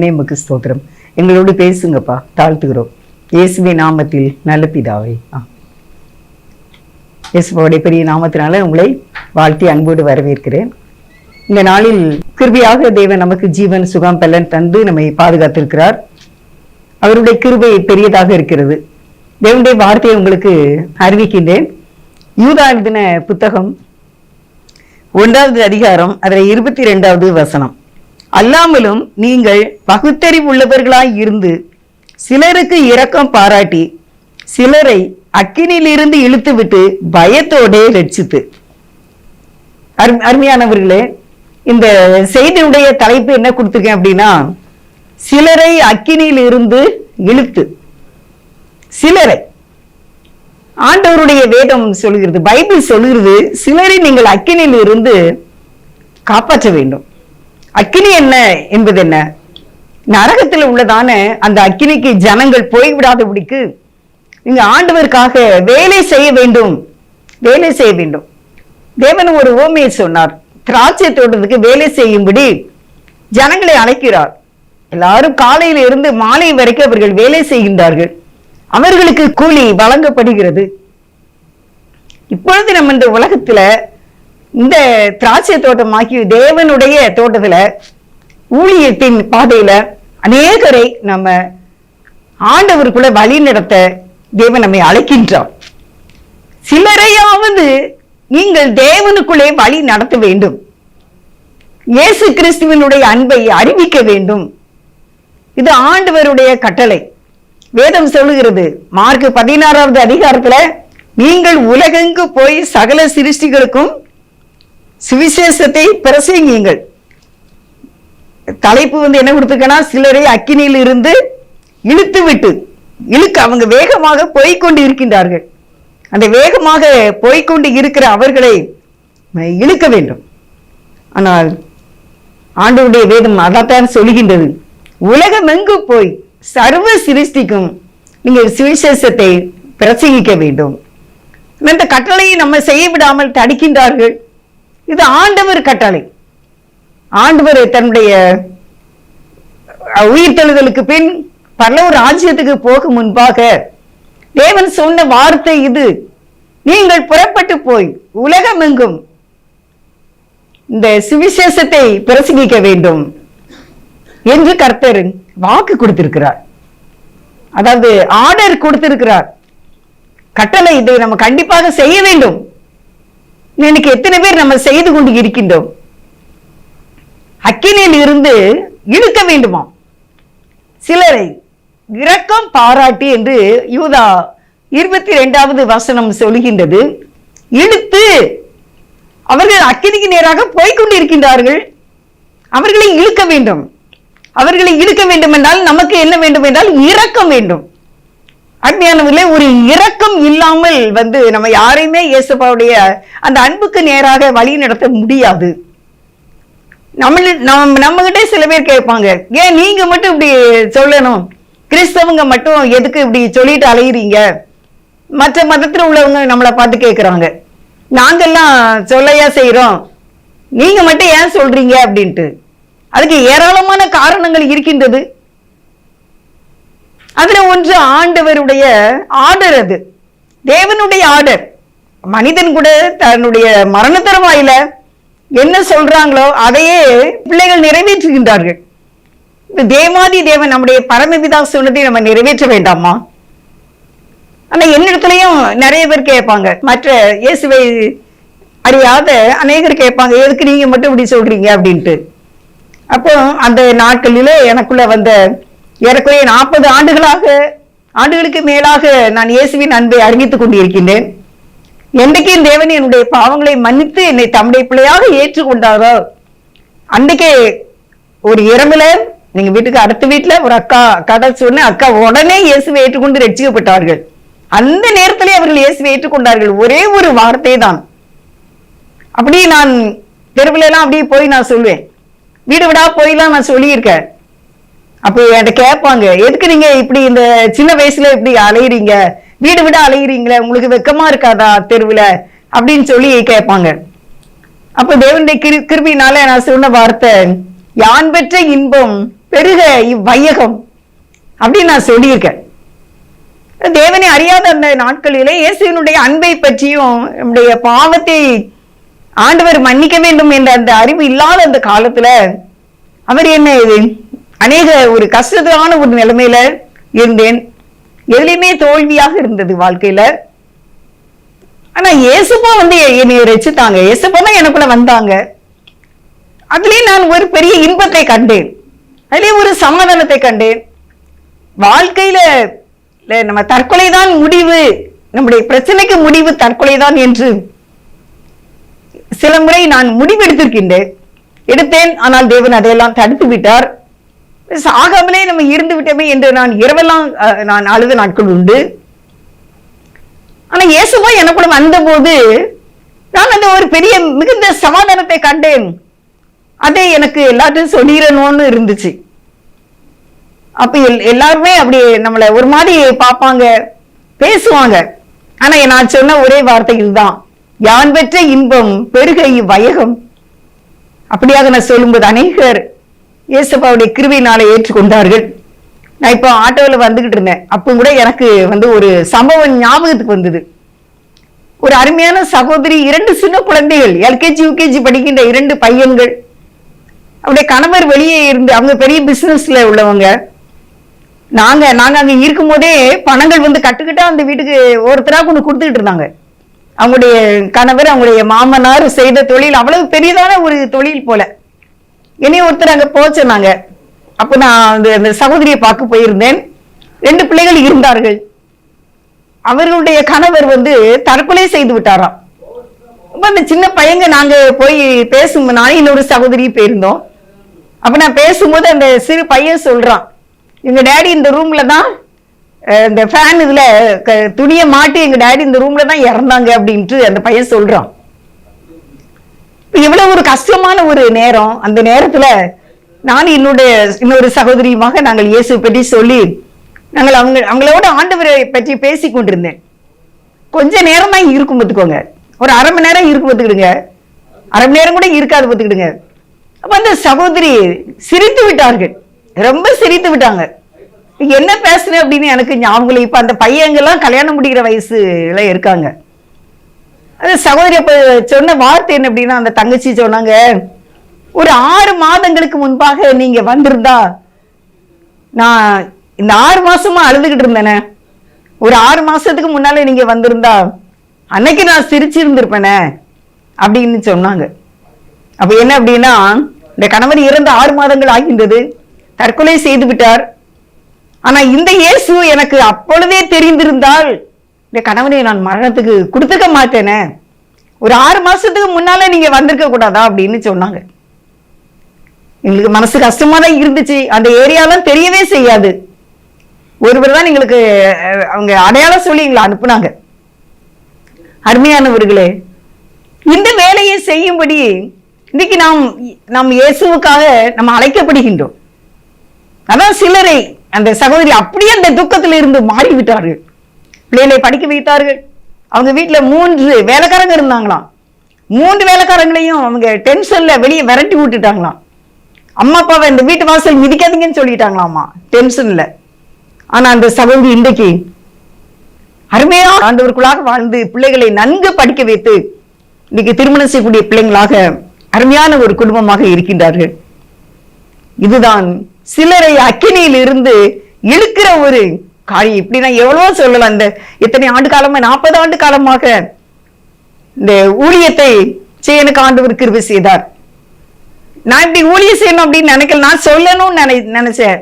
நேமுக்கு ஸ்தோத்திரம். எங்களோடு பேசுங்கப்பா, தாழ்த்துகிறோம் இயேசுவின் நாமத்தில், நல்ல பிதாவே. இயேசுவோடைய பெரிய நாமத்தினால உங்களை வாழ்த்தி அன்போடு வரவேற்கிறேன். இந்த நாளில் கிருபையாக தேவன் நமக்கு ஜீவன் சுகம் பலன் தந்து நம்மை பாதுகாத்திருக்கிறார். அவருடைய கிருபை பெரியதாக இருக்கிறது. தேவனுடைய வார்த்தையை உங்களுக்கு அறிவிக்கின்றேன். யூதா எழுதின புத்தகம் 1வது அதிகாரம் அதில் 22வது வசனம். அல்லாமலும் நீங்கள் பகுத்தறிவுள்ளவர்களாய் இருந்து சிலருக்கு இரக்கம் பாராட்டி சிலரை அக்கினியிலிருந்து இழுத்து விட்டு பயத்தோடே ரட்சித்து. அருமையானவர்களே, இந்த செய்தியுடைய தலைப்பு என்ன கொடுத்திருக்கேன் அப்படின்னா, சிலரை அக்கினியில் இருந்து இழுத்து. சிலரை ஆண்டவருடைய வேதம் சொல்கிறது, பைபிள் சொல்கிறது, சிலரை நீங்கள் அக்கினியில் இருந்து காப்பாற்ற வேண்டும். அக்கினி என்ன என்பது என்ன? நரகத்தில் உள்ளதான அந்த அக்கினிக்கு ஜனங்கள் போய்விடாதபடிக்கு நீங்க ஆண்டவருக்காக வேலை செய்ய வேண்டும். வேலை செய்ய வேண்டும். தேவன் ஒரு ஓமையை சொன்னார். திராட்சை தோட்டத்துக்கு வேலை செய்யும்படி ஜனங்களை அழைக்கிறார். எல்லாரும் காலையில இருந்து மாலை வரைக்கும் அவர்கள் வேலை செய்கின்றார்கள். அவர்களுக்கு கூலி வழங்கப்படுகிறது. இப்பொழுது நம்ம இந்த உலகத்துல இந்த திராட்சை தோட்டமாக்கி தேவனுடைய தோட்டத்துல ஊழியத்தின் பாதையில அநேகரை நம்ம ஆண்டவருக்குள்ள வழி நடத்த தேவன் நம்மை அழைக்கின்றார். சிலரையாவது நீங்கள் தேவனுக்குள்ளே வழி நடத்த வேண்டும். இயேசு கிறிஸ்துவினுடைய அன்பை அறிவிக்க வேண்டும். இது ஆண்டவருடைய கட்டளை. வேதம் சொல்லுகிறது, மார்க் 16வது அதிகாரத்துல, நீங்கள் உலகெங்கு போய் சகல சிருஷ்டிகளுக்கும் சுவிசேஷத்தை பிரசங்கியுங்கள். தலைப்பு என்ன கொடுத்துருக்கனா, சிலரை அக்கினியில் இருந்து இழுத்து விட்டு. அவங்க வேகமாக போய்கொண்டு இருக்கின்றார்கள். அந்த வேகமாக போய்கொண்டு இருக்கிற அவர்களை இழுக்க வேண்டும். ஆனால் ஆண்டவருடைய வேதம் அதைத்தான் சொல்லுகின்றது. உலகம் எங்கு போய் சர்வ சிருஷ்டிக்கும் நீங்கள் சுவிசேஷத்தை பிரசங்கிக்க வேண்டும். இந்த கட்டளையை நம்ம செய்ய விடாமல் தடுக்கின்றார்கள். இது ஆண்டவர் கட்டளை. ஆண்டவர் தன்னுடைய உயிர்த்தெழுதலுக்கு பின் பரலோக ராஜ்யத்துக்கு போகும் முன்பாக தேவன் சொன்ன வார்த்தை இது. நீங்கள் புறப்பட்டு போய் உலகம் எங்கும் இந்த சுவிசேஷத்தை பிரசங்கிக்க வேண்டும் என்று கர்த்தர் வாக்கு கொடுத்திருக்கிறார். அதாவது ஆர்டர் கொடுத்திருக்கிறார். கட்டளை இதை நம்ம கண்டிப்பாக செய்ய வேண்டும். இன்னைக்கு எத்தனை பேர் நம்ம செய்து கொண்டு இருக்கின்றோம்? அக்கினியில் இருந்து இழுக்க வேண்டுமா? சிலரை இரக்கம் பாராட்டி என்று யூதா 22வது வசனம் சொல்கின்றது. இழுத்து அவர்கள் அக்கினிக்கு நேராக போய்கொண்டிருக்கின்றார்கள். அவர்களை இழுக்க வேண்டும். அவர்களை இழுக்க வேண்டும் என்றால் நமக்கு என்ன வேண்டும் என்றால் இரக்கம் வேண்டும். அருமையானவர்களே, ஒரு இரக்கம் இல்லாமல் நம்ம யாரையுமே இயேசுவுடைய அந்த அன்புக்கு நேராக வழி நடத்த முடியாது. நம்ம கிட்டே சில பேர் கேட்பாங்க, ஏன் நீங்க மட்டும் இப்படி சொல்லணும், கிறிஸ்தவங்க மட்டும் எதுக்கு இப்படி சொல்லிட்டு அலையிறீங்க? மற்ற மதத்தில் உள்ளவங்க நம்மளை பார்த்து கேட்கிறாங்க, நாங்கெல்லாம் சொல்லையா செய்யறோம், நீங்க மட்டும் ஏன் சொல்றீங்க அப்படின்ட்டு. அதுக்கு ஏராளமான காரணங்கள் இருக்கின்றது. அதுல ஒன்று ஆண்டவருடைய ஆர்டர். அது தேவனுடைய ஆர்டர். மனிதன் கூட தன்னுடைய மரண தருவாயில என்ன சொல்றாங்களோ அதையே பிள்ளைகள் நிறைவேற்றுகின்றார்கள். தேவாதி தேவன் நம்முடைய பரமபிதா சொன்னதை நம்ம நிறைவேற்ற வேண்டாமா? ஆனா என்னிடத்துலயும் நிறைய பேர் கேட்பாங்க, மற்ற இயேசுவை அறியாத அநேகர் கேட்பாங்க, எதுக்கு நீங்க மட்டும் இப்படி சொல்றீங்க அப்படின்ட்டு. அப்போ அந்த நாட்களில எனக்குள்ள வந்த ஏறக்குறைய 40 ஆண்டுகளுக்கு மேலாக நான் இயேசுவின் அன்பை அறிவித்துக் கொண்டிருக்கின்றேன். என்றைக்கு தேவன் என்னுடைய பாவங்களை மன்னித்து என்னை தம்முடைய பிள்ளையாக ஏற்றுக்கொண்டாரோ அன்றைக்கே ஒரு இரவுல நீங்க வீட்டுக்கு அடுத்த வீட்டுல ஒரு அக்கா சொன்ன அக்கா உடனே இயேசுவை ஏற்றுக்கொண்டு ரட்சிக்கப்பட்டார்கள். அந்த நேரத்திலே அவர்கள் இயேசுவை ஏற்றுக்கொண்டார்கள். ஒரே ஒரு வார்த்தை தான். அப்படி நான் தெருவுல எல்லாம் அப்படியே போய் நான் சொல்லுவேன், வீடு விடா போயெல்லாம் நான் சொல்லியிருக்கேன். அப்போ என்கிட்ட கேட்பாங்க, எதுக்கு நீங்க இப்படி இந்த சின்ன வயசுல இப்படி அலையிறீங்க, வீடு விட அலையிறீங்களே, உங்களுக்கு வெக்கமா இருக்காதா தெருவுல அப்படின்னு சொல்லி கேட்பாங்க. அப்ப தேவனுடைய கிருபையினால நான் சொன்ன வார்த்தை, யான் பெற்ற இன்பம் பெருக இவ்வையகம் அப்படின்னு நான் சொல்லியிருக்கேன். தேவனை அறியாத அந்த நாட்களிலே இயேசுவினுடைய அன்பை பற்றியும் நம்முடைய பாவத்தை ஆண்டவர் மன்னிக்க வேண்டும் என்ற அந்த அறிவு இல்லாத அந்த காலத்துல அவர் என்ன இது அநேக ஒரு கஷ்டமான ஒரு நிலைமையில இருந்தேன். எதுலையுமே தோல்வியாக இருந்தது வாழ்க்கையில. ஆனா இயேசுப்பா என்னை ரட்சித்தாங்க. இயேசுப்பா தான் எனக்குள்ள வந்தாங்க. அதுலயே நான் ஒரு பெரிய இன்பத்தை கண்டேன், அதுலயே ஒரு சமாதானத்தை கண்டேன். வாழ்க்கையில நம்ம தற்கொலை தான் முடிவு, நம்முடைய பிரச்சனைக்கு முடிவு தற்கொலை தான் என்று சில முறை நான் எடுத்தேன். ஆனால் தேவன் அதையெல்லாம் தடுத்து விட்டார். சாகாமலே நம்ம இருந்து விட்டோமே என்று நான் இரவெல்லாம் நான் அழுத நாட்கள் உண்டு. ஆனா இயேசுவா எனக்குள்ள வந்த போது நான் அந்த ஒரு பெரிய மிகுந்த சமாதானத்தை கண்டேன். அதை எனக்கு எல்லாத்தையும் சொல்லிடணும்னு இருந்துச்சு. அப்ப எல்லாருமே அப்படி நம்மளை ஒரு மாதிரி பார்ப்பாங்க, பேசுவாங்க. ஆனா நான் சொன்ன ஒரே வார்த்தை இதுதான், யான் பெற்ற இன்பம் பெருக இவ்வையகம். அப்படியாக நான் சொல்லும்போது அநேகர் இயேசுப்பாவுடைய கிருபையினால ஏற்றுக்கொண்டார்கள். நான் இப்போ ஆட்டோவில் வந்துகிட்டு இருந்தேன். அப்போ கூட எனக்கு ஒரு சம்பவம் ஞாபகத்துக்கு வந்தது. ஒரு அருமையான சகோதரி, 2 சின்ன குழந்தைகள், எல்கேஜி யூகேஜி படிக்கின்ற 2 பையன்கள். அவருடைய கணவர் வெளியே இருந்து, அவங்க பெரிய பிசினஸ்ல உள்ளவங்க. நாங்க அங்க இருக்கும் போதே பணங்கள் கட்டுக்கிட்டா அந்த வீட்டுக்கு ஒருத்தரா கொண்டு கொடுத்துக்கிட்டு இருந்தாங்க. அவங்களுடைய கணவர், அவங்களுடைய மாமனார் செய்த தொழில் அவ்வளவு பெரியதான ஒரு தொழில் போல. என்னைய ஒருத்தர் அங்க போச்சுனாங்க. அப்ப நான் அந்த சகோதரியை பார்க்க போயிருந்தேன். 2 பிள்ளைகள் இருந்தார்கள். அவர்களுடைய கணவர் தற்கொலை செய்து விட்டாராம். அந்த சின்ன பையங்க நாங்க போய் பேசும், நான் இன்னொரு சகோதரி போயிருந்தோம். அப்ப நான் பேசும்போது அந்த சிறு பையன் சொல்றான், எங்க டேடி இந்த ரூம்ல தான் இந்த ஃபேன் இதுல துணியை மாட்டி எங்க டேடி இந்த ரூம்ல தான் இறந்தாங்க அப்படின்ட்டு அந்த பையன் சொல்றான். இவ்வளவு ஒரு கஷ்டமான ஒரு நேரம். அந்த நேரத்துல நான் இன்னொரு சகோதரியுமாக நாங்கள் இயேசு பற்றி சொல்லி நாங்கள் அவங்களோட ஆண்டவரை பற்றி பேசி கொண்டிருந்தேன். கொஞ்ச நேரம் தான் இருக்கும் பார்த்துக்கோங்க, ஒரு அரை மணி நேரம் இருக்கும் பார்த்துக்கிடுங்க, அரை மணி நேரம் கூட இருக்காது பார்த்துக்கிடுங்க. அப்ப அந்த சகோதரி சிரித்து விட்டார்கள், ரொம்ப சிரித்து விட்டாங்க. என்ன பேசுறேன் அப்படின்னு எனக்கு ஞாபகம். இப்ப அந்த பையங்கெல்லாம் கல்யாணம் முடிக்கிற வயசுல இருக்காங்க. அந்த சகோதரி அப்ப சொன்ன வார்த்தை என்ன அப்படின்னா, அந்த தங்கச்சி சொன்னாங்க, ஒரு 6 மாதங்களுக்கு முன்பாக நீங்க வந்திருந்தா, நான் இந்த 6 மாசமா அழுதுகிட்டு இருந்தேனே, ஒரு 6 மாசத்துக்கு முன்னால நீங்க வந்திருந்தா அன்னைக்கு நான் சிரிச்சு இருந்திருப்பேனே அப்படின்னு சொன்னாங்க. அப்ப என்ன அப்படின்னா, இந்த கணவர் இறந்து 6 மாதங்கள் ஆகின்றது, தற்கொலை செய்து விட்டார். ஆனா இந்த இயேசு எனக்கு அப்பொழுதே தெரிந்திருந்தால் இந்த கணவனை நான் மரணத்துக்கு கொடுத்துக்க மாட்டேனே, ஒரு 6 மாசத்துக்கு முன்னால நீங்க வந்திருக்க கூடாதா அப்படின்னு சொன்னாங்க. எங்களுக்கு மனசு கஷ்டமா தான் இருந்துச்சு. அந்த ஏரியாலாம் தெரியவே செய்யாது. ஒருவர் தான் எங்களுக்கு அவங்க அடையாளம் சொல்லி எங்களை அனுப்புனாங்க. அருமையானவர்களே, இந்த வேலையை செய்யும்படி இன்னைக்கு நாம் இயேசுவுக்காக நம்ம அழைக்கப்படுகின்றோம். அதான் சிலரை அந்த சகோதரி அப்படியே அந்த துக்கத்தில் இருந்து மாறிவிட்டார்கள். பிள்ளைகளை படிக்க வைத்தார்கள். அவங்க வீட்டுல 3 வேலைக்காரங்க இருந்தாங்களாம். 3 வேலைக்காரங்களையும் அவங்க டென்ஷன்ல வெளியே விரட்டி விட்டுட்டாங்களாம். அம்மா அப்பாவை இந்த வீட்டு வாசல் மிதிக்காதீங்கன்னு சொல்லிட்டாங்களாமா டென்ஷன்ல. ஆனா அந்த சகோதரி இன்றைக்கு அருமையா ஆண்டவருக்குள்ளாக வாழ்ந்து பிள்ளைகளை நன்கு படிக்க வைத்து இன்னைக்கு திருமணம் செய்யக்கூடிய பிள்ளைங்களாக அருமையான ஒரு குடும்பமாக இருக்கின்றார்கள். இதுதான் சிலரை அக்கினியில் இருந்து இழுக்கிற ஒரு காரியம். இப்படி நான் எவ்வளவோ சொல்லலாம். இந்த இத்தனை ஆண்டு காலமா 40 ஆண்டு காலமாக இந்த ஊழியத்தை செய்ய எனக்கு ஆண்டவர் கிருபை செய்தார். நான் இப்படி ஊழியம் செய்யணும் அப்படின்னு நினைக்கல, நான் சொல்லணும்னு நினைச்சேன்.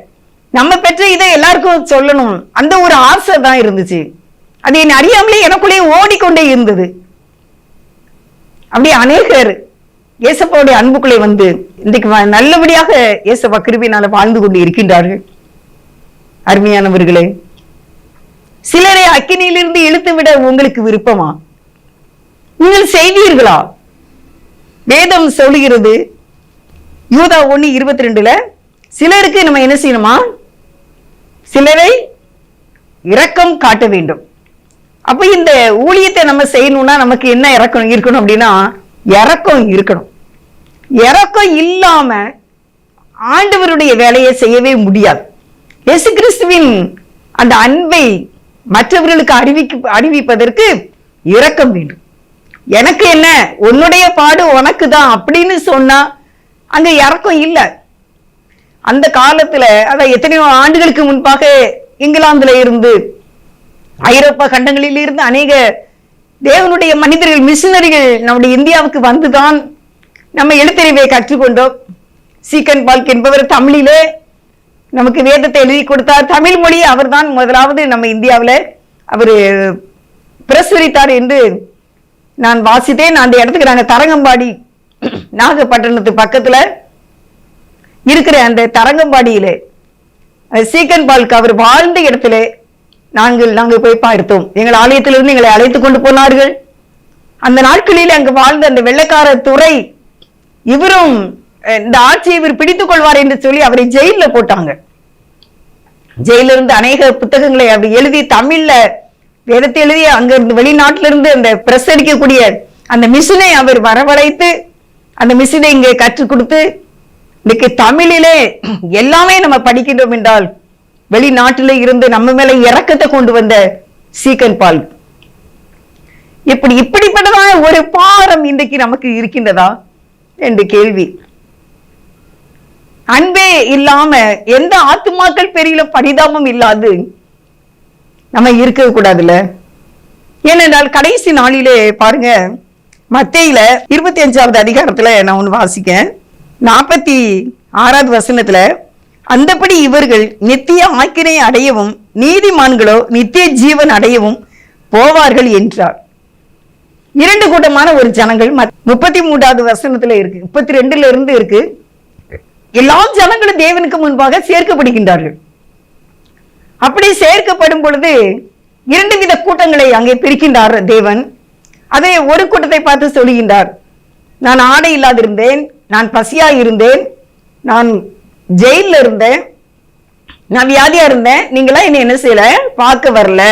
நம்ம பெற்ற இதை எல்லாருக்கும் சொல்லணும், அந்த ஒரு ஆசை தான் இருந்துச்சு. அது என்னை அறியாமலே எனக்குள்ளேயே ஓடிக்கொண்டே இருந்தது. அப்படியே அநேகர் இயேசப்பாவுடைய அன்புக்குள்ளே இன்றைக்கு நல்லபடியாக இயேசப்பா கிருபையினால வாழ்ந்து கொண்டு இருக்கின்றார்கள். அருமையானவர்களே, சிலரை அக்கினியிலிருந்து இழுத்து விட உங்களுக்கு விருப்பமா? நீங்கள் செய்வீர்களா? வேதம் சொல்லுகிறது யூதா 1:22 சிலருக்கு நம்ம என்ன செய்யணுமா? சிலரை இரக்கம் காட்ட வேண்டும். அப்ப இந்த ஊழியத்தை நம்ம செய்யணும்னா நமக்கு என்ன இரக்கம் இருக்கணும் அப்படின்னா, இரக்கம் இருக்கணும். இரக்கம் இல்லாம ஆண்டவருடைய வேலையை செய்யவே முடியாது. இயேசு கிறிஸ்துவின் அந்த அன்பை மற்றவர்களுக்கு அறிவிப்பதற்கு இரக்கம் வேண்டும். எனக்கு என்ன, உன்னுடைய பாடு உனக்கு தான் அப்படின்னு சொன்னா அங்க இரக்கம் இல்லை. அந்த காலத்துல அதான் எத்தனையோ ஆண்டுகளுக்கு முன்பாக இங்கிலாந்துல இருந்து ஐரோப்பா கண்டங்களில் இருந்து அநேக தேவனுடைய மனிதர்கள், மிஷினரிகள் நம்முடைய இந்தியாவுக்கு வந்துதான் நம்ம எழுத்தறிவை கற்றுக்கொண்டோம். சீக்கன் பால்க் என்பவர் தமிழிலே நமக்கு வேதத்தை எழுதி கொடுத்தார். தமிழ் மொழி அவர் தான் முதலாவது நம்ம இந்தியாவில் அவர் பிரசுரித்தார் என்று நான் வாசித்தேன். அந்த இடத்துக்கு நாங்கள் தரங்கம்பாடி, நாகப்பட்டினத்து பக்கத்துல இருக்கிற அந்த தரங்கம்பாடியிலே சீக்கன் பால்க் அவர் வாழ்ந்த இடத்துல நாங்கள் போய் பார்த்தோம். எங்கள் ஆலயத்திலிருந்து எங்களை அழைத்து கொண்டு போனார்கள். அந்த நாட்களில் அங்கு வாழ்ந்த அந்த வெள்ளைக்கார துறை, இவரும் இந்த ஆட்சியை இவர் பிடித்துக் கொள்வார் என்று சொல்லி அவரை ஜெயில போட்டாங்க. ஜெயில இருந்து அநேக புத்தகங்களை அப்படி எழுதி தமிழ்ல வேதத்தை எழுதி அங்க இருந்து வெளிநாட்டிலிருந்து அந்த பிரஸ் அடிக்கக்கூடிய அந்த மிஷினை அவர் வரவழைத்து அந்த மிஷினை இங்கே கற்றுக் கொடுத்து இன்னைக்கு தமிழிலே எல்லாமே நம்ம படிக்கின்றோம் என்றால் வெளிநாட்டில இருந்து நம்ம மேல இரக்கத்தை கொண்டு வந்த சீக்கன் பால். இப்படிப்பட்டதான ஒரு பாரம் இன்றைக்கு நமக்கு இருக்கின்றதா என்று கேள்வி. அன்பே இல்லாம எந்த ஆத்துமாக்கள் பெரிய பரிதாபம் இல்லாது நம்ம இருக்க கூடாதுல்ல. ஏனென்றால் கடைசி நாளிலே பாருங்க, மத்தேயுல 25வது அதிகாரத்துல நான் ஒன்று வாசிக்க 46வது வசனத்துல, அந்தபடி இவர்கள் நித்திய ஆக்கினை அடையவும் நீதிமான்களோ நித்திய ஜீவன் அடையவும் போவார்கள் என்றார். இரண்டு கூட்டமான ஒரு ஜனங்கள் 33வது வசனத்துல இருக்கு, 32ல இருந்து இருக்கு. எல்லா ஜனங்களும் தேவனுக்கு முன்பாக சேர்க்கப்படுகின்றார்கள். அப்படி சேர்க்கப்படும் பொழுது இரண்டு வித கூட்டங்களை அங்கே பிரிக்கின்றார் தேவன். அதை ஒரு கூட்டத்தை பார்த்து சொல்லுகின்றார், நான் ஆடை இல்லாதிருந்தேன், நான் பசியா இருந்தேன், நான் ஜெயில இருந்தேன், நான் வியாதியா இருந்தேன், நீங்களாம் என்ன என்ன செய்யல, பார்க்க வரல,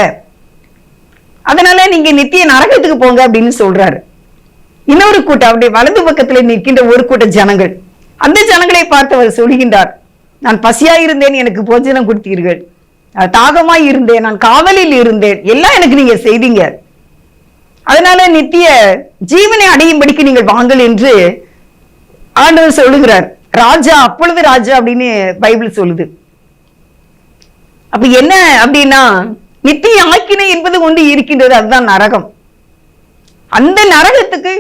அதனால நீங்க நித்திய நரகத்துக்கு போங்க அப்படின்னு சொல்றாரு. இன்னொரு கூட்டம் அப்படியே வலது பக்கத்துல நிற்கின்ற ஒரு கூட்ட ஜனங்கள், அந்த ஜனங்களை பார்த்து அவர் சொல்கின்றார், நான் பசியா இருந்தேன், எனக்கு போஜனம் கொடுத்தீர்கள், தாகமாய் இருந்தேன், நான் காவலில் இருந்தேன், எல்லாம் எனக்கு நீங்க செய்தீங்க, அதனால நித்திய ஜீவனை அடையும்படிக்கு நீங்கள் வாங்கள் என்று ஆண்டவர் சொல்லுகிறார். ராஜா, அப்பொழுது ராஜா அப்படின்னு பைபிள் சொல்லுது. அப்ப என்ன அப்படின்னா, நித்திய ஆக்கினை என்பது ஒன்று இருக்கின்றது, அதுதான் நரகம். அந்த நரகத்துக்கு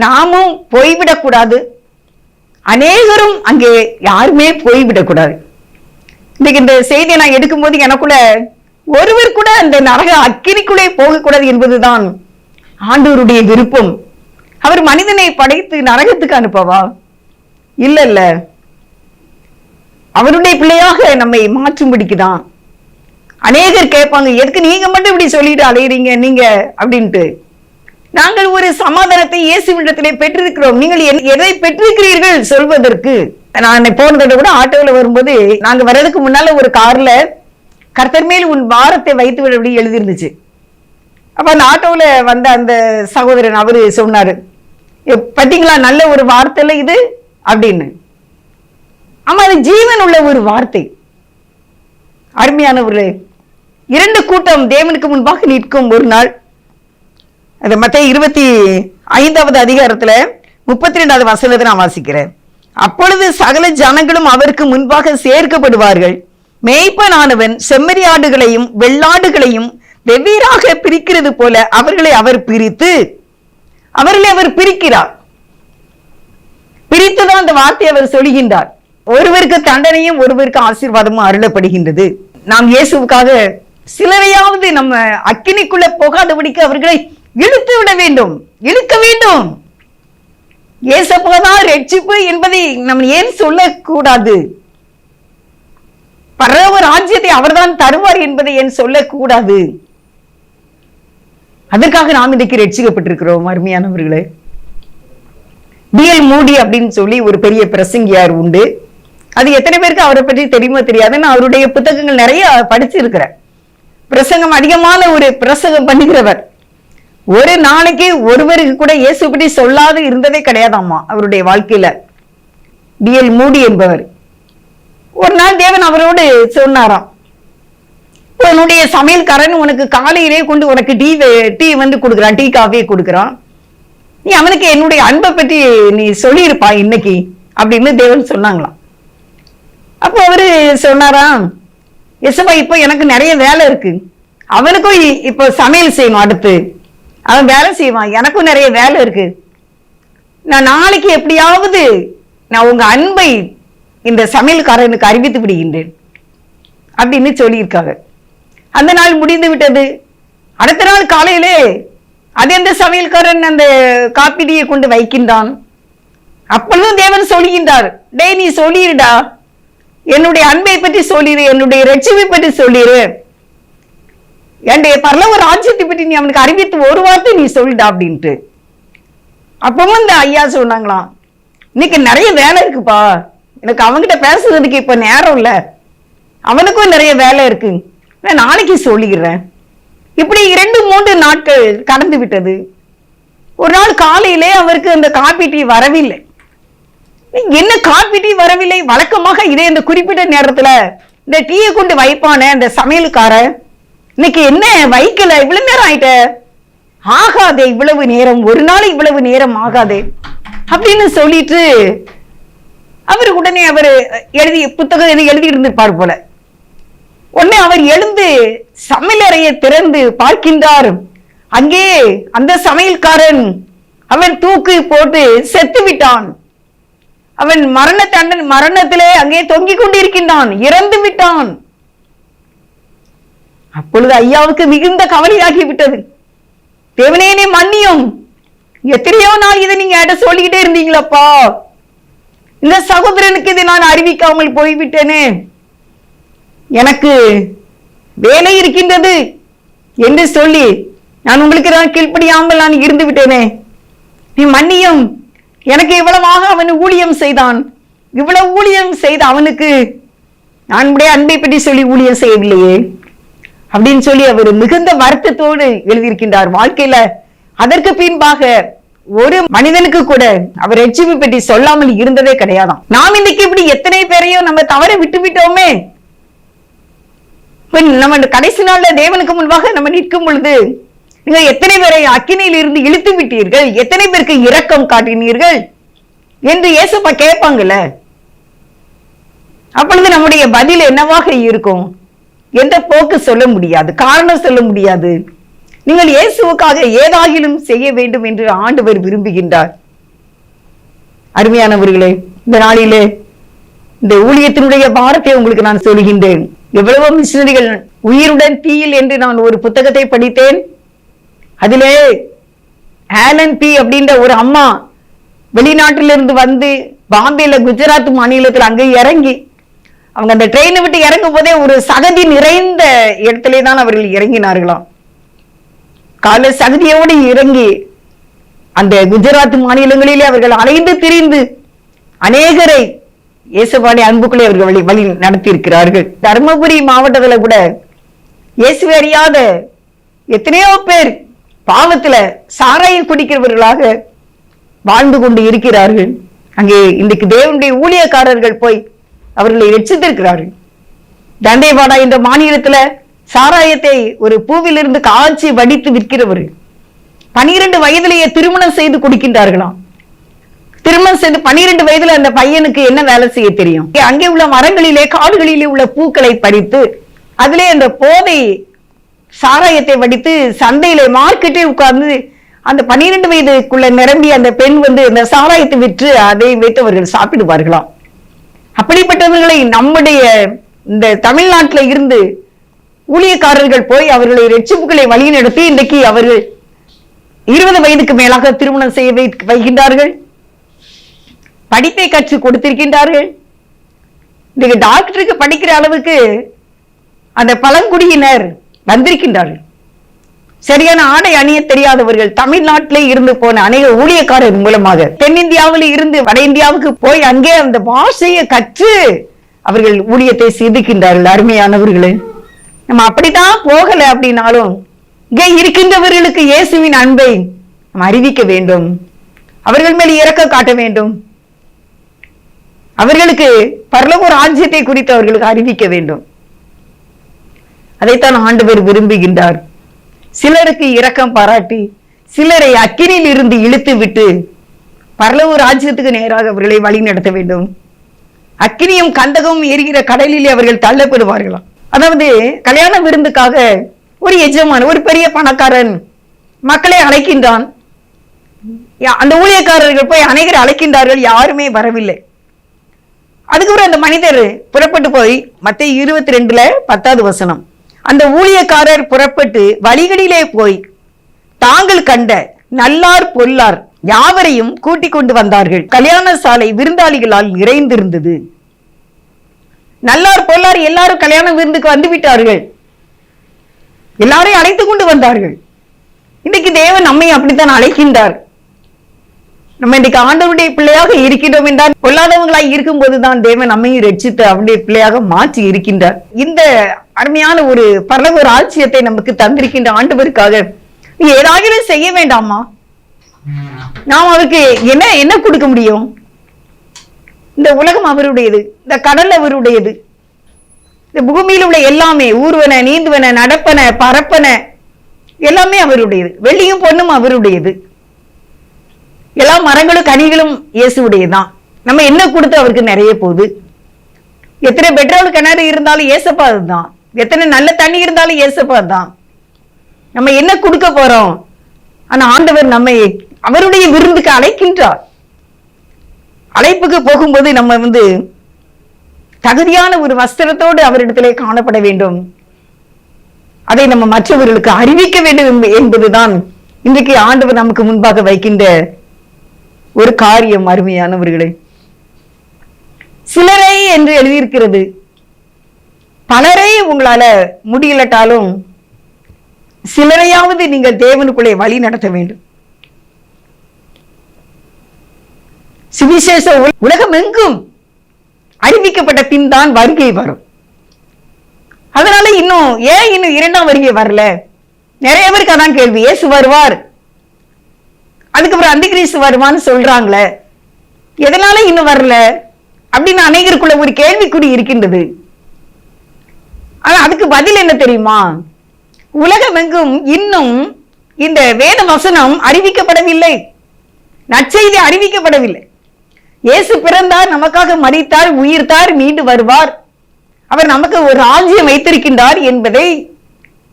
நாமும் போய்விடக்கூடாது, அநேகரும் அங்கே யாருமே போய்விடக்கூடாது. இன்னைக்கு இந்த செய்தியை நான் எடுக்கும்போது எனக்குள்ள ஒருவர் கூட அந்த நரக அக்கினிக்குள்ளே போகக்கூடாது என்பதுதான் ஆண்டவருடைய விருப்பம். அவர் மனிதனை படைத்து நரகத்துக்கு அனுப்பவா? இல்ல இல்ல, அவருடைய பிள்ளையாக நம்மை மாற்றும்படிக்குதான். அநேகர் கேட்பாங்க, எதுக்கு நீங்க மட்டும் இப்படி சொல்லிட்டு அலையிறீங்க நீங்க அப்படின்ட்டு. நாங்கள் ஒரு சமாதானத்தை இயேசுவிடத்திலே பெற்றிருக்கிறோம், நீங்கள் எதை பெற்றிருக்கிறீர்கள் சொல்வதற்கு. நான் போனதோட கூட ஆட்டோவில் வரும்போது, நாங்க வர்றதுக்கு முன்னால ஒரு கார்ல கர்த்தர் மேல் உன் பாரத்தை வைத்து விட அப்படி எழுதிருந்துச்சு. அப்ப அந்த ஆட்டோவில் வந்த அந்த சகோதரன் அவரு சொன்னாரு, பார்த்தீங்களா நல்ல ஒரு வார்த்தை இது அப்படின்னு. ஆமா, அது ஜீவன் உள்ள ஒரு வார்த்தை. அருமையானவர்களே, இரண்டு கூட்டம் தேவனுக்கு முன்பாக நிற்கும் ஒரு நாள். அது மத்தேயு 25வது அதிகாரத்துல 32வது வசனத்தை நான் வாசிக்கிறேன். அப்பொழுது சகல ஜனங்களும் அவருக்கு முன்பாக சேர்க்கப்படுவார்கள். மேய்ப்பனானவன் செம்மறியாடுகளையும் வெள்ளாடுகளையும் வெவ்வேறாக பிரிக்கிறது போல அவர்களை அவர் பிரிக்கிறார். பிரித்துதான் அந்த வார்த்தையை அவர் சொல்கின்றார். ஒருவருக்கு தண்டனையும் ஒருவருக்கு ஆசீர்வாதமும் அருளப்படுகின்றது. நாம் இயேசுவுக்காக சிலரையாவது நம்ம அக்கினிக்குள்ள போகாதபடிக்கு அவர்களை இழுத்து விட வேண்டும், இழுக்க வேண்டும். இயேசுதான் ரட்சிப்பு என்பதை நம்ம ஏன் சொல்லக்கூடாது? பரலோக ராஜ்யத்தை அவர்தான் தருவார் என்பதை ஏன் சொல்லக்கூடாது? அதற்காக நாம் இன்றைக்கு ரட்சிக்கப்பட்டிருக்கிறோம். அருமையானவர்களே, D.L. மூடி அப்படின்னு சொல்லி ஒரு பெரிய பிரசங்கியார் உண்டு. அது எத்தனை பேருக்கு அவரை பற்றி தெரியுமோ தெரியாது. நான் அவருடைய புத்தகங்கள் நிறைய படிச்சிருக்கிறேன். பிரசங்கம் அதிகமான ஒரு பிரசங்கம் பண்ணுகிறவர். ஒரு நாளைக்கு ஒருவருக்கு கூட இயேசு பற்றி சொல்லாது இருந்ததே கிடையாதாமா அவருடைய வாழ்க்கையில. D.L. மூடி என்பவர் ஒரு நாள் தேவன் அவரோடு சொன்னாராம், உன்னுடைய சமையல்காரன் உனக்கு காலையிலே கொண்டு உனக்கு டீ வந்து கொடுக்குறான், டீ காஃபி கொடுக்குறான், நீ அவனுக்கு என்னுடைய அன்பை பற்றி நீ சொல்லியிருப்பா இன்னைக்கு அப்படின்னு தேவன் சொன்னாங்களாம். அப்போ அவரு சொன்னாராம், எசப்பா இப்போ எனக்கு நிறைய வேலை இருக்கு, அவனுக்கும் இப்போ சமையல் செய்யணும், அடுத்து அவன் வேலை செய்வான், எனக்கும் நிறைய வேலை இருக்கு, நான் நாளைக்கு எப்படியாவது நான் உங்க அன்பை இந்த சமையல்காரனுக்கு அறிவித்து விடுகின்றேன் அப்படின்னு சொல்லியிருக்காங்க. அந்த நாள் முடிந்து விட்டது. அடுத்த நாள் காலையிலே அது எந்த சமையல்காரன் அந்த காப்பி டீயை கொண்டு வைக்கின்றான். அப்பொழுதும் தேவன் சொல்லுகின்றார், டேய் நீ சொல்லிடுடா, என்னுடைய அன்பை பற்றி சொல்லிடு, என்னுடைய ரட்சிப்பை பற்றி சொல்லிடு, என்னுடைய பரலோக ராஜ்யத்தை பற்றி நீ அவனுக்கு அறிவித்து ஒரு வார்த்தை நீ சொல்லிடா அப்படின்ட்டு. அப்பவும் இந்த ஐயா சொன்னாங்களாம், இன்னைக்கு நிறைய வேலை இருக்குப்பா, எனக்கு அவன்கிட்ட பேசுறதுக்கு இப்ப நேரம் இல்லை, அவனுக்கும் நிறைய வேலை இருக்கு, நான் நாளைக்கு சொல்லிடுறேன். இப்படி 2-3 நாட்கள் கடந்து விட்டது. ஒரு நாள் காலையிலே அவருக்கு அந்த காப்பி டீ வரவில்லை. என்ன காப்பி டீ வரவில்லை? வழக்கமாக இதே இந்த குறிப்பிட்ட நேரத்துல இந்த டீயை கொண்டு வைப்பானே அந்த சமையல்காரன், இன்னைக்கு என்ன வைக்கல, இவ்வளவு நேரம் ஆயிட்ட, ஆகாதே இவ்வளவு நேரம், ஒரு நாள் இவ்வளவு நேரம் ஆகாதே அப்படின்னு சொல்லிட்டு அவர் உடனே அவர் புத்தகம் எழுதி இருந்திருப்பார் போல. உடனே அவர் எழுந்து சமையலறையை திறந்து பார்க்கின்றார். அங்கே அந்த சமையல்காரன் அவன் தூக்கு போட்டு செத்து விட்டான். அவன் மரணத்திலே அங்கே தொங்கிக் கொண்டிருக்கின்றான், இறந்து விட்டான். அப்பொழுது ஐயாவுக்கு மிகுந்த கவலையாகி விட்டது. தேவனே மன்னியும், எத்தனையோ நாள் இதை நீங்க என்கிட்ட சொல்லிக்கிட்டே இருந்தீங்களப்பா, இந்த சகோதரனுக்கு இதை நான் அறிவிக்காமல் போய்விட்டேனே, எனக்கு வேலை இருக்கின்றது என்று சொல்லி நான் உங்களுக்கு நான் கீழ்ப்படியாமல் நான் இருந்து விட்டேனே, நீ மன்னியும், எனக்கு இவ்வளவாக அவன் ஊழியம் செய்தான், இவ்வளவு ஊழியம் செய்த அவனுக்கு நான் உடைய அன்பை பற்றி சொல்லி ஊழியம் செய்யவில்லையே அப்படின்னு சொல்லி அவர் மிகுந்த வருத்தத்தோடு எழுதியிருக்கின்றார். வாழ்க்கையில அதற்கு பின்பாக ஒரு மனிதனுக்கு கூட அவர் ரட்சிப்பை பற்றி சொல்லாமல் இருந்ததே கிடையாதாம். நாம் இன்னைக்கு இப்படி எத்தனை பேரையும் நம்ம தவற விட்டு விட்டோமே. நம்ம கடைசி நாள்ல தேவனுக்கு முன்பாக நம்ம நிற்கும் பொழுது நீங்க எத்தனை பேரை அக்கினியில் இருந்து இழுத்து விட்டீர்கள், எத்தனை பேருக்கு இரக்கம் காட்டினீர்கள் என்று இயேசுப்பா கேட்பாங்கல்ல. அப்பொழுது நம்முடைய பதில் என்னவாக இருக்கும்? எந்த போக்கு சொல்ல முடியாது, காரணம் சொல்ல முடியாது. நீங்கள் இயேசுவுக்காக ஏதாகிலும் செய்ய வேண்டும் என்று ஆண்டவர் விரும்புகின்றார். அருமையானவர்களே, இந்த நாளிலே இந்த ஊழியத்தினுடைய பாரத்தை உங்களுக்கு நான் சொல்கின்றேன். எவ்வளவோ மிஷனரிகள் உயிருடன் தீயில் என்று நான் ஒரு புத்தகத்தை படித்தேன். அதிலே ஆலன் பி அப்படின்ற ஒரு அம்மா வெளிநாட்டிலிருந்து வந்து பாம்பேல குஜராத் மாநிலத்தில் அங்கே இறங்கி அவங்க அந்த ட்ரெயினை விட்டு இறங்கும் போதே ஒரு சகதி நிறைந்த இடத்திலே தான் அவர்கள் இறங்கினார்களாம். கால சகதியோடு இறங்கி அந்த குஜராத் மாநிலங்களிலே அவர்கள் அலைந்து திரிந்து அநேகரை இயேசுவாடி அன்புக்குள்ளே அவர்கள் வழி நடத்தி இருக்கிறார்கள். தருமபுரி மாவட்டத்துல கூட இயேசுவை அறியாத எத்தனையோ பேர் பாவத்துல சாராயம் குடிக்கிறவர்களாக வாழ்ந்து கொண்டு இருக்கிறார்கள். அங்கே இன்றைக்கு தேவனுடைய ஊழியக்காரர்கள் போய் அவர்களை ரட்சித்திருக்கிறார்கள். தண்டைவாடா என்ற மாநிலத்துல சாராயத்தை ஒரு பூவிலிருந்து காய்ச்சி வடித்து விற்கிறவர்கள் 12 வயதிலேயே திருமணம் செய்து கொடுக்கின்றார்களாம். திருமணம் செய்து 12 வயதுல அந்த பையனுக்கு என்ன வேலை செய்ய தெரியும்? அங்கே உள்ள மரங்களிலே காடுகளிலே உள்ள பூக்களை பறித்து அதிலே அந்த போதை சாராயத்தை வடித்து சந்தையில மார்க்கெட்டே உட்கார்ந்து அந்த 12 வயதுக்குள்ள நிரம்பி அந்த பெண் வந்து அந்த சாராயத்தை விற்று அதை வைத்து அவர்கள் சாப்பிடுவார்களாம். அப்படிப்பட்டவர்களை நம்முடைய இந்த தமிழ்நாட்டில இருந்து ஊழியக்காரர்கள் போய் அவர்களை ரட்சிப்புகளை வழிநடத்தி இன்றைக்கு அவர்கள் 20 வயதுக்கு மேலாக திருமணம் செய்ய வைக்கின்றார்கள். படிப்பை கற்று கொடுத்திருக்கின்றார்கள். இன்றைக்கு டாக்டருக்கு படிக்கிற அளவுக்கு அந்த பழங்குடியினர் வந்திருக்கின்றார்கள். சரியான ஆடை அணிய தெரியாதவர்கள் தமிழ்நாட்டிலே இருந்து போன அநேக ஊழியக்காரர் மூலமாக தென்னிந்தியாவில் இருந்து வட இந்தியாவுக்கு போய் அங்கே அந்த பாஷையை கற்று அவர்கள் ஊழியத்தை செய்திருக்கின்றார்கள். அருமையானவர்களே, நம்ம அப்படித்தான் போகல அப்படின்னாலும் இங்கே இருக்கின்றவர்களுக்கு இயேசுவின் அன்பை நம்ம அறிவிக்க வேண்டும். அவர்கள் மேல் இரக்கம் காட்ட வேண்டும். அவர்களுக்கு பரலோக ராஜ்யத்தை குறித்து அவர்களுக்கு அறிவிக்க வேண்டும். அதைத்தான் ஆண்டவர் விரும்புகின்றார். சிலருக்கு இரக்கம் பாராட்டி சிலரை அக்கினியில் இருந்து இழுத்து விட்டு பரலோக ராஜ்யத்துக்கு நேராக அவர்களை வழி நடத்த வேண்டும். அக்கினியும் கந்தகமும் எரிகிற கடலிலே அவர்கள் தள்ளப்படுவார்களாம். அதாவது கல்யாண விருந்துக்காக ஒரு எஜமான், ஒரு பெரிய பணக்காரன் மக்களை அழைக்கின்றான். அந்த ஊழியக்காரர்கள் போய் அநேகர் அழைக்கின்றார்கள், யாருமே வரவில்லை. அதுக்கப்புறம் அந்த மனிதர் புறப்பட்டு போய் மத்தேயு 22:10 அந்த ஊழியக்காரர் புறப்பட்டு வழிகளிலே போய் தாங்கள் கண்ட நல்லார் பொல்லார் யாவரையும் கூட்டிக் கொண்டு வந்தார்கள். கல்யாண சாலை விருந்தாளிகளால் நிறைந்திருந்தது. நல்லார் பொல்லார் எல்லாரும் கல்யாண விருந்துக்கு வந்து விட்டார்கள். எல்லாரையும் அழைத்து கொண்டு வந்தார்கள். இன்னைக்கு தேவன் நம்மை அப்படித்தான் அழைக்கின்றார். நம்ம இன்னைக்கு ஆண்டவருடைய பிள்ளையாக இருக்கின்றோம் என்றால் பொல்லாதவங்களாய் இருக்கும் போதுதான் தேவன் நம்மையும் ரட்சித்து அவருடைய பிள்ளையாக மாற்றி இருக்கின்றார். இந்த அருமையான ஒரு பரலோக ராஜ்யத்தை நமக்கு தந்திருக்கின்ற ஆண்டவருக்காக நீ ஏதாவது செய்ய வேண்டாமா? நாம் அவருக்கு என்ன கொடுக்க முடியும்? இந்த உலகம் அவருடையது, இந்த கடல் அவருடையது, இந்த பூமியில் உள்ள எல்லாமே, ஊர்வன நீந்துவன நடப்பன பரப்பன எல்லாமே அவருடையது. வெள்ளியும் பொண்ணும் அவருடையது. எல்லா மரங்களும் கனிகளும் இயேசுடையதுதான். நம்ம என்ன கொடுத்து அவருக்கு நிறைய போகுது? எத்தனை பெட்ரோல் கிணறு இருந்தாலும் ஏசப்பா அதுதான். எத்தனை நல்ல தண்ணி இருந்தாலும் ஏசப்பா தான். நம்ம என்ன கொடுக்க போறோம்? ஆனா ஆண்டவர் நம்மை அவருடைய விருந்துக்கு அழைக்கின்றார். அழைப்புக்கு போகும்போது நம்ம தகுதியான ஒரு வஸ்திரத்தோடு அவரிடத்திலே காணப்பட வேண்டும். அதை நம்ம மற்றவர்களுக்கு அறிவிக்க வேண்டும் என்பதுதான் இன்றைக்கு ஆண்டவர் நமக்கு முன்பாக வைக்கின்ற ஒரு காரியம். அருமையானவர்களே, சிலரை என்று எழுதியிருக்கிறது. பலரை உங்களால முடியலட்டாலும் சிலரையாவது நீங்கள் தேவனுக்குள்ளே வழி நடத்த வேண்டும். சுவிசேஷ உலகம் எங்கும் அறிவிக்கப்பட்ட பின் தான் வருகை வரும். அதனால இன்னும் இரண்டாம் வருகை வரல? நிறைய பேருக்கு அதான் கேள்வி. இயேசு வருவார், அதுக்கப்புறம் அந்தி கிறிஸ்து வருவான்னு சொல்றாங்களே, எதனால இன்னும் வரல அப்படின்னு அநேகருக்குள்ள ஒரு கேள்விக்குறி இருக்கின்றது. ஆனா அதுக்கு பதில் என்ன தெரியுமா? உலகம் எங்கும் இன்னும் இந்த வேத வசனம் அறிவிக்கப்படவில்லை, நற்செய்தி அறிவிக்கப்படவில்லை. இயேசு பிறந்தார், நமக்காக மரித்தார், உயிர்த்தார், மீண்டு வருவார், அவர் நமக்கு ஒரு ராஜ்யம் வைத்திருக்கின்றார் என்பதை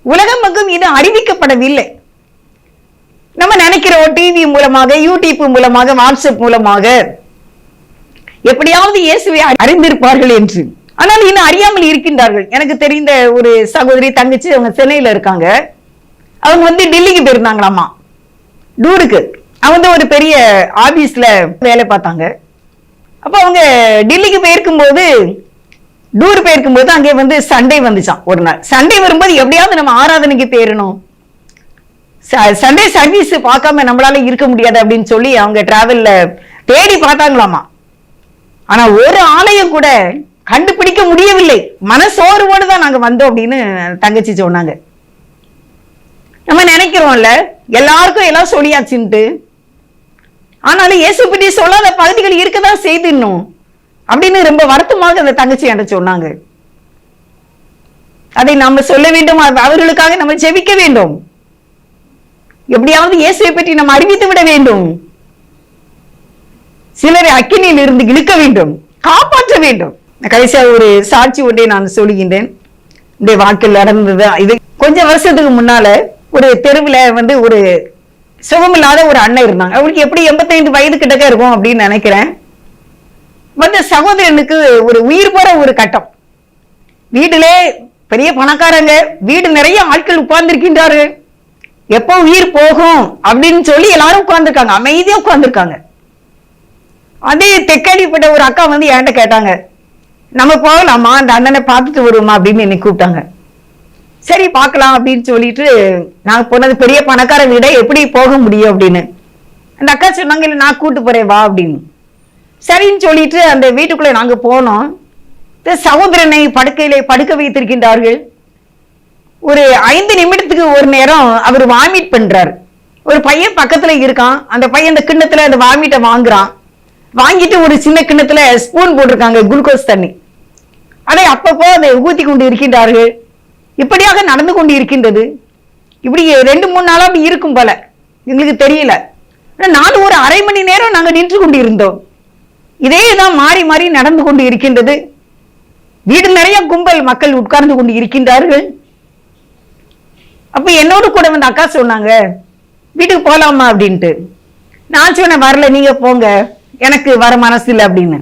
உலகம் எங்கும் இது அறிவிக்கப்படவில்லை. நம்ம நினைக்கிறோம் டிவி மூலமாக, யூடியூப் மூலமாக, வாட்ஸ்அப் மூலமாக எப்படியாவது இயேசுவை அறிந்திருப்பார்கள் என்று. ஆனால் இன்னும் அறியாமல் இருக்கின்றார்கள். எனக்கு தெரிந்த ஒரு சகோதரி தங்கச்சி, அவங்க சென்னையில இருக்காங்க. அவங்க டெல்லிக்கு போயிருந்தாங்களாமா, டூருக்கு. அவங்க ஒரு பெரிய ஆபீஸ்ல வேலை பார்த்தாங்க. அப்ப அவங்க டெல்லிக்கு போயிருக்கும்போது, டூர் போயிருக்கும்போது அங்கே சண்டே வந்துச்சான். ஒரு நாள் சண்டே வரும்போது எப்படியாவது நம்ம ஆராதனைக்கு போயிடணும், சண்டே சர்வீஸ் பார்க்காம நம்மளால இருக்க முடியாது அப்படின்னு சொல்லி அவங்க டிராவல்ல தேடி பார்த்தாங்களாமா. ஆனா ஒரு ஆலயம் கூட கண்டுபிடிக்க முடியவில்லை. மனசோர்வோடு தான் நாங்க வந்தோம் அப்படின்னு தங்கச்சி சொன்னாங்க. நம்ம நினைக்கிறோம்ல எல்லாருக்கும் எல்லாம் சொல்லியாச்சுன்ட்டு, ஆனாலும் இயேசு பற்றி சொல்லாத பகுதிகள் இருக்கதான் செய்திடணும் அப்படின்னு ரொம்ப வருத்தமாக அந்த தங்கச்சி என்கிட்ட சொன்னாங்க. அதை நாம சொல்ல வேண்டும், அவர்களுக்காக நம்ம ஜெபிக்க வேண்டும். எப்படியாவது இயேசுவை பற்றி நம்ம அறிவித்து விட வேண்டும். சிலரை அக்கினியில் இருந்து இழுக்க வேண்டும், காப்பாற்ற வேண்டும். கடைசியா ஒரு சாட்சி ஒன்றே நான் சொல்லுகின்றேன். இந்த வாழ்க்கையில் நடந்தது. இது கொஞ்சம் வருஷத்துக்கு முன்னால ஒரு தெருவில் ஒரு சுகமில்லாத ஒரு அண்ணன் இருந்தாங்க. அவருக்கு எப்படி 85 வயது கிட்டக்க இருக்கும் அப்படின்னு நினைக்கிறேன். சகோதரனுக்கு ஒரு உயிர் போற ஒரு கட்டம். வீட்டிலே பெரிய பணக்காரங்க, வீடு நிறைய ஆட்கள் உட்கார்ந்திருக்கின்றார்கள். எப்போ உயிர் போகும் அப்படின்னு சொல்லி எல்லாரும் உட்கார்ந்துருக்காங்க, அமைதியா உட்கார்ந்துருக்காங்க. அதே தெக்கடிப்பட்ட ஒரு அக்கா என்கிட்ட கேட்டாங்க, நம்ம போகலாமா, அந்த அண்ணனை பார்த்துட்டு வருவோமா அப்படின்னு என்னை கூப்பிட்டாங்க. சரி பார்க்கலாம் அப்படின்னு சொல்லிட்டு நாங்க போனது பெரிய பணக்கார வீடை, எப்படி போக முடியும் அப்படின்னு. அந்த அக்கா சொன்னாங்க, இல்லை நான் கூட்டு போறேன் வா அப்படின்னு. சரின்னு சொல்லிட்டு அந்த வீட்டுக்குள்ள நாங்க போனோம். சகோதரனை படுக்கையிலே படுக்க வைத்திருக்கின்றார்கள். ஒரு 5 நிமிடத்துக்கு ஒரு நேரம் அவர் வாமிட் பண்றாரு. ஒரு பையன் பக்கத்துல இருக்கான். அந்த பையன் அந்த கிண்ணத்துல அந்த வாமிட்டை வாங்கிட்டு ஒரு சின்ன கிண்ணத்துல ஸ்பூன் போட்டிருக்காங்க குளுக்கோஸ் தண்ணி. அதை அப்பப்போ அதை ஊத்தி கொண்டு இருக்கின்றார்கள். இப்படியாக நடந்து கொண்டு இருக்கின்றது. இப்படி 2-3 நாளா அப்படி இருக்கும் போல, எங்களுக்கு தெரியல. நானும் ஒரு அரை மணி நேரம் நாங்க நின்று கொண்டு இருந்தோம். இதே தான் மாறி மாறி நடந்து கொண்டு இருக்கின்றது. வீடு நிறைய கும்பல் மக்கள் உட்கார்ந்து கொண்டு இருக்கின்றார்கள். அப்ப என்னோடு கூட வந்து அக்கா சொன்னாங்க, வீட்டுக்கு போலாமா அப்படின்ட்டு. நான் சொன்னேன், வரல, நீங்க போங்க, எனக்கு வர மனசு இல்லை அப்படின்னு.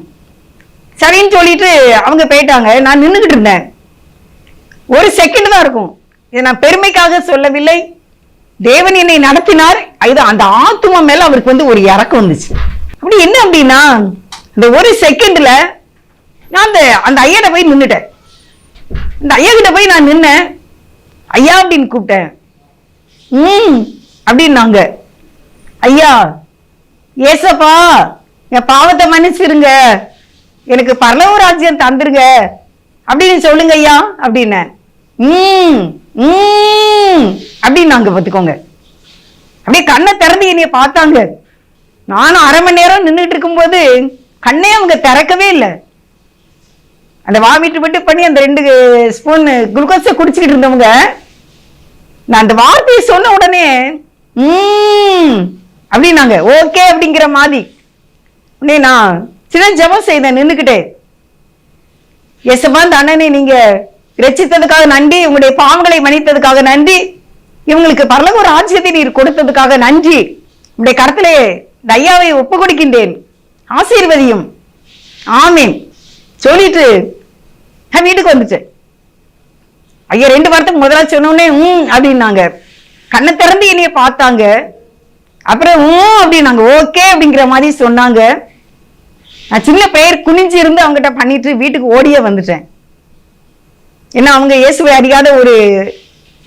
சரின்னு சொல்லிட்டு அவங்க போயிட்டாங்க. நான் நின்றுகிட்டு இருந்தேன். ஒரு செகண்ட் தான் இருக்கும். இதை நான் பெருமைக்காக சொல்லவில்லை. தேவன் என்னை நடத்தினார். இது அந்த ஆத்துமா மேல அவருக்கு வந்து ஒரு இறக்கம் வந்துச்சு. அப்படி என்ன அப்படின்னா, இந்த ஒரு செகண்ட்ல நான் அந்த ஐயாட்ட போய் நின்னுட்டேன். இந்த ஐயா கிட்ட போய் நான் நின்னேன். ஐயா அப்படின்னு கூப்பிட்டேன். அப்படின்னாங்க. ஐயா, ஏசப்பா என் பாவத்தை மன்னிச்சிருங்க, எனக்கு பரலோக ராஜ்யம் தந்துருங்க அப்படின்னு சொல்லுங்க ஐயா அப்படின்னு. அப்படின்னாங்க. பார்த்துக்கோங்க. அப்படியே கண்ணை திறந்து என்னைய பார்த்தாங்க. நானும் அரை மணி நேரம் நின்றுட்டு இருக்கும்போது கண்ணே அவங்க திறக்கவே இல்லை. அந்த வாமிட்டு விட்டு பண்ணி அந்த 2 ஸ்பூன் குளுக்கோஸை குடிச்சுக்கிட்டு இருந்தவங்க, நான் அந்த வார்த்தையை சொன்ன உடனே அப்படின்னாங்க. ஓகே அப்படிங்கிற மாதிரி உடனே நான் சின்ன ஜெபம் செய்தேன் நின்றுக்கிட்டே. ஏசப்பா, இந்த அண்ணனை நீங்க ரட்சித்ததுக்காக நன்றி, உங்களுடைய பாவங்களை மன்னித்ததுக்காக நன்றி, இவங்களுக்கு பரலோக ராஜ்யத்தை நீர் கொடுத்ததுக்காக நன்றி, உங்களுடைய கரத்திலே இந்த ஐயாவை ஒப்பு கொடுக்கின்றேன், ஆசீர்வதியும், ஆமீன் சொல்லிட்டு நான் வீட்டுக்கு வந்துட்டேன். ஐயா 2 வாரத்துக்கு முதல்ல சொன்னோடனே அப்படின்னாங்க. கண்ணை திறந்து என்னைய பார்த்தாங்க. அப்புறம் அப்படின்னாங்க. ஓகே அப்படிங்கிற மாதிரி சொன்னாங்க. நான் சின்ன பெயர் குனிஞ்சு இருந்து அவங்ககிட்ட பண்ணிட்டு வீட்டுக்கு ஓடியே வந்துட்டேன். ஏன்னா அவங்க இயேசுவை அறியாத ஒரு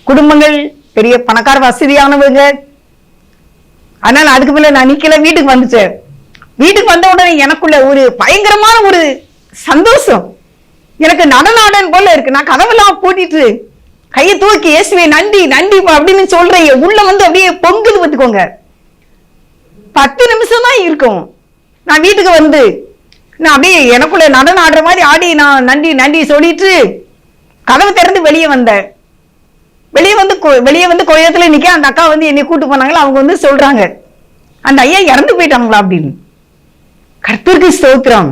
குடும்பங்கள், பெரிய பணக்கார வசதியானவங்க. அதனால அதுக்கு மேல நான் நிக்கல, வீட்டுக்கு வந்துட்டேன். வீட்டுக்கு வந்த உடனே எனக்குள்ள ஒரு பயங்கரமான ஒரு சந்தோஷம், எனக்கு நடனாடன் போல இருக்கு. நான் கதவெல்லாம் பூட்டிட்டு கையை தூக்கி இயேசுவே நன்றி நன்றிப்பா அப்படின்னு சொல்றேன். உள்ள வந்து அப்படியே பொங்குது. பார்த்துக்கோங்க. 10 நிமிஷம் தான் இருக்கும். நான் வீட்டுக்கு வந்து நான் அப்படியே எனக்குள்ள நடனம் ஆடுற மாதிரி ஆடி நான் நன்றி நன்றி சொல்லிட்டு கதவை திறந்து வெளியே வந்தேன். வெளியே வந்து கோயத்துல நிக்க அந்த அக்கா வந்து என்னை கூட்டு போனாங்களா. அவங்க வந்து சொல்றாங்க, அந்த ஐயா இறந்து போயிட்டாங்களா அப்படின்னு. கர்த்தருக்கு ஸ்தோத்திரம்,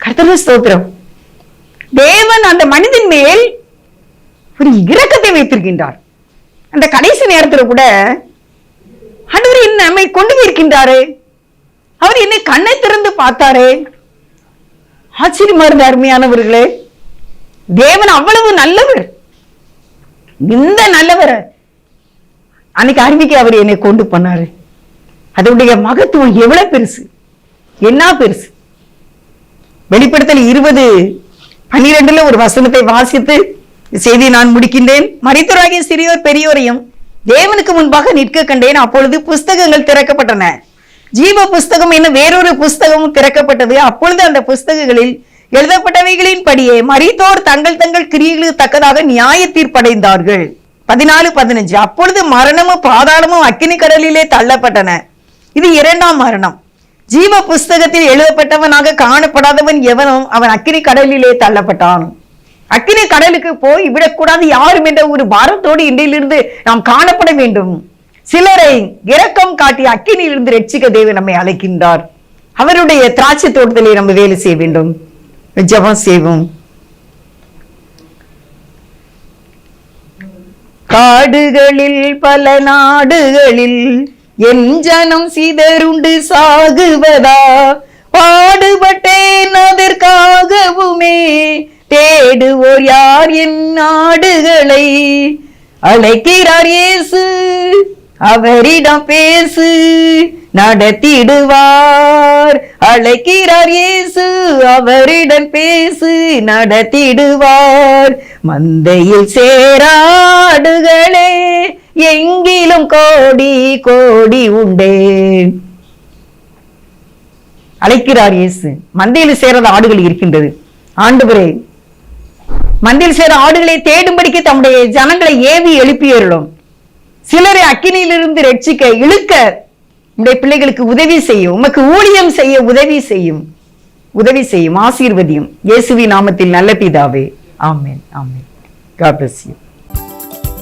கர்த்தருக்கு ஸ்தோத்திரம். தேவன் அந்த மனிதன் மேல் ஒரு இரக்கத்தை வைத்திருக்கின்றார். அந்த கடைசி நேரத்தில் கூட ஆண்டவர் என்ன நம்மை கொண்டு போயிருக்கின்றாரு. அவர் என்னை கண்ணை திறந்து பார்த்தாரு. ஆச்சரியமா இருந்த அருமையானவர்களே, தேவன் அவ்வளவு நல்லவர். இந்த நல்லவர் அன்னைக்கு அறிவிக்க அவர் என்னை கொண்டு போனாரு. அதனுடைய மகத்துவம் எவ்வளவு பெருசு, என்ன பெருசு. வெளிப்படுத்தல் 20:12 ஒரு வசனத்தை வாசித்து செய்தி நான் முடிக்கின்றேன். மரித்தோராகிய சிறியோர் பெரியோரையும் தேவனுக்கு முன்பாக நிற்க கண்டேன். அப்பொழுது புஸ்தகங்கள் திறக்கப்பட்டன. ஜீவ புஸ்தகம் என்ன வேறொரு புஸ்தகமும் திறக்கப்பட்டது. அப்பொழுது அந்த புஸ்தகங்களில் எழுதப்பட்டவைகளின் படியே மரித்தோர் தங்கள் தங்கள் கிரியைகளுக்கு தக்கதாக நியாய தீர்ப்படைந்தார்கள். 14-15 அப்பொழுது மரணமும் பாதாளமும் அக்கினி கடலிலே தள்ளப்பட்டன. இது 2ஆம் மரணம். ஜீவ புஸ்தகத்தில் எழுதப்பட்டவனாக காணப்படாதவன் எவனும் அவன் அக்கினி கடலிலே தள்ளப்பட்டான். அக்கினி கடலுக்கு போய் விடக்கூடாது யாரும் என்ற ஒரு பாரத்தோடு இன்றையிலிருந்து நாம் காணப்பட வேண்டும். சிலரை இரக்கம் காட்டி அக்கினியிலிருந்து ரட்சிக்க தேவன் நம்மை அழைக்கின்றார். அவருடைய திராட்சை தோட்டத்திலே நம்ம வேலை செய்ய வேண்டும். ஜெபம் செய்வோம். காடுகளில் பல நாடுகளில் என் ஜனம் சிதறுண்டு சாகுவதா, பாடுபட்டேன் அதற்காகவுமே, தேடுவோர் யார் என் நாடுகளை, அழைக்கிறார் இயேசு அவரிடம் பேசு நடத்திடுவார், அழைக்கிறார் இயேசு அவரிடம் பேசு நடத்திடுவார். மந்தையில் சேராடுகளே எங்கிலும் கோடி கோடி உண்டே. அழைக்கிறார் இயேசு. மந்தையில் சேராத ஆடுகள் இருக்கின்றது. ஆண்டவரே, மந்தையில் சேர ஆடுகளை தேடும்படிக்கு தம்முடைய ஜனங்களை ஏவி எழுப்பியருளும். சிலரை அக்கினியிலிருந்து ரட்சிக்க இழுக்க உங்களுடைய பிள்ளைகளுக்கு உதவி செய்யும், உமக்கு ஊழியம் செய்ய உதவி செய்யும், ஆசீர்வதியும். இயேசுவின் நாமத்தில் நல்ல பிதாவே, ஆமென், ஆமென். God bless you.